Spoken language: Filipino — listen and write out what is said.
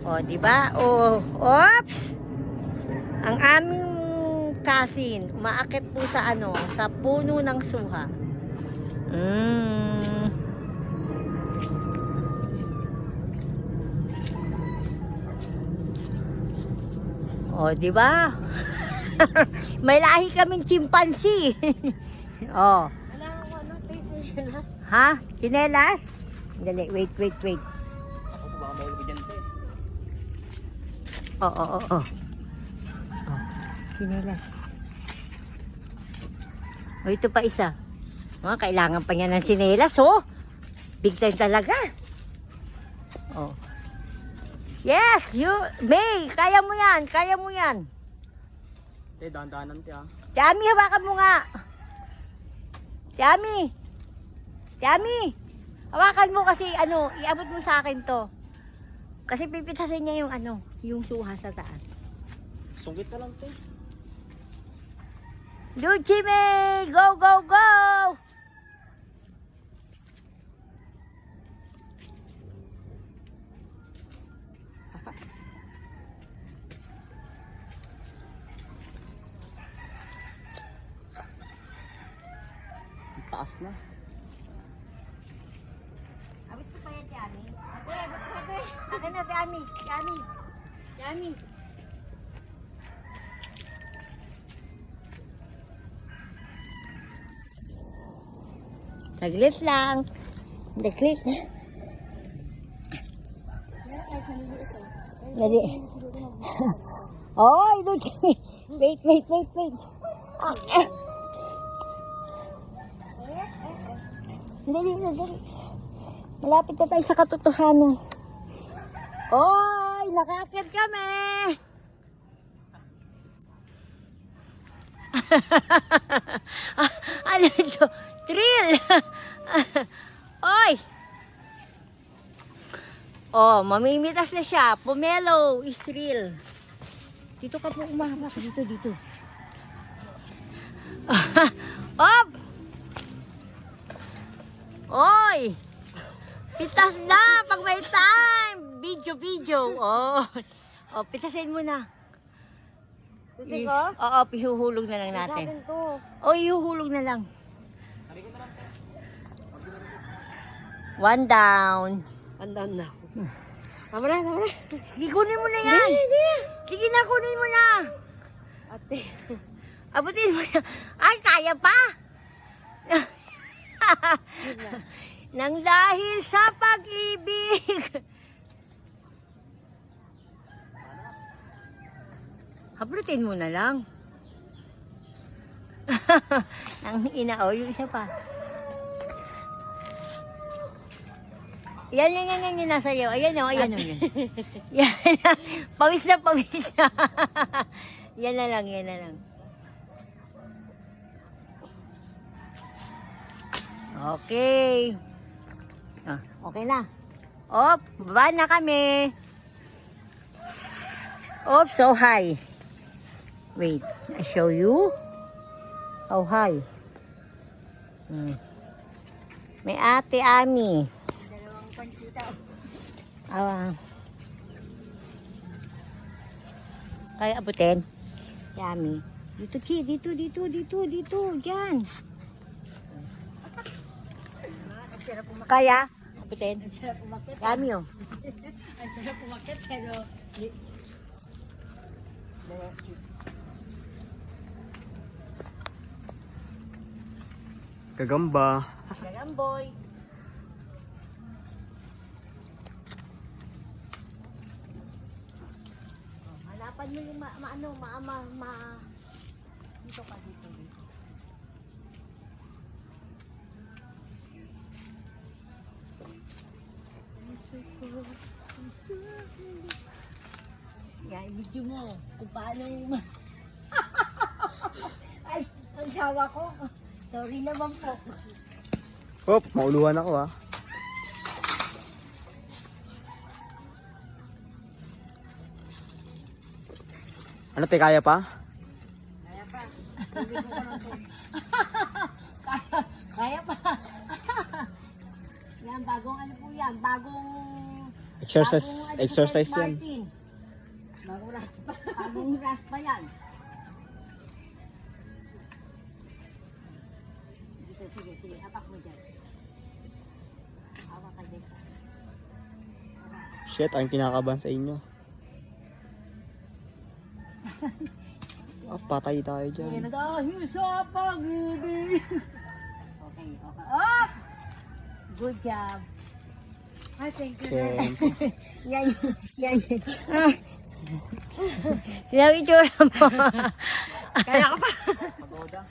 O, di ba? O, oops! Ang aming cousin, umaakit po sa ano, sa puno ng suha. O, di ba? May lahi kaming chimpanzee. Oh. Wala akong ano, chinelas. Ha? Chinelas? Dali, wait. Ako po baka mahulog dyan po eh. Oo. Oh. Chinelas. O, ito pa isa. Kailangan pa niya ng chinelas, oh. Big time talaga. Oh. Yes, May, kaya mo yan. Te, dahan-dahanan te ah. Tiami, hawakan mo nga. Tiami, hawakan mo kasi iabot mo sa akin to. Kasi pipitasin niya yung suha sa taas. Sungkit na lang te. Luchi May, go! Taas na. Abot ko pa yan, Tiami. Akin na, Tiami. Saglit lang. Deklit. Dali. Oy, Luchi. Wait. Dali. Malapit na tayo sa katotohanan. Oy, nakakit kami. Ano ito? Thrill. Oy. Oh, mamimitas na siya. Pomelo is thrill. Dito ka po umahaba. Dito. Op! Oy! Pitas na pag may time! Video. Oh, pitasin mo na. Kasi ko? Oo, pihuhulog na lang Sa natin. akin to. O, ihuhulog na lang. One down. Andan na ako. Tama na. Sige, kunin mo na yan. Hindi. Sige na, kunin mo na. Ate. Abutin mo na. Ay, kaya pa. Nang dahil sa pag-ibig. Hablutin mo na lang. Nang yung isa pa. Yan yung nasa iyo. Ayan o. Yan. Pawis na. Yan na lang. Okay. Okay na. Op, baba na kami. Op, so high. Wait, I show you how high. May Ate Ami. Dalawang pansita. Kaya abutin. Ami. Dito, Chi. Dito. Diyan. Kaya? Abutin. Ang sarap umakit. Ami, oh. Ang sarap umakit, pero... Gagamba. Gagamboy. Hanapan mo yung dito ka dito. Yan, video mo kung paano ay, ang sawa ko. Sorry naman po. Hop, mauluhan ako ah. Ano te, kaya pa? Kaya pa. Kaya pa. Yan, bagong ano po yan. Bagong Exercise yan. Bagong raspa. Bagong raspa yan. Sige. Hapak mo dyan. Hapak ka dyan. Shit, ang kinakabahan sa inyo. Patay tayo dyan. Dahil sa pag-ibig. Okay. Up! Good job. Ay, thank you. Siyempre. Yan. Yan ang itsura mo. Kaya ka pa. Pagoda.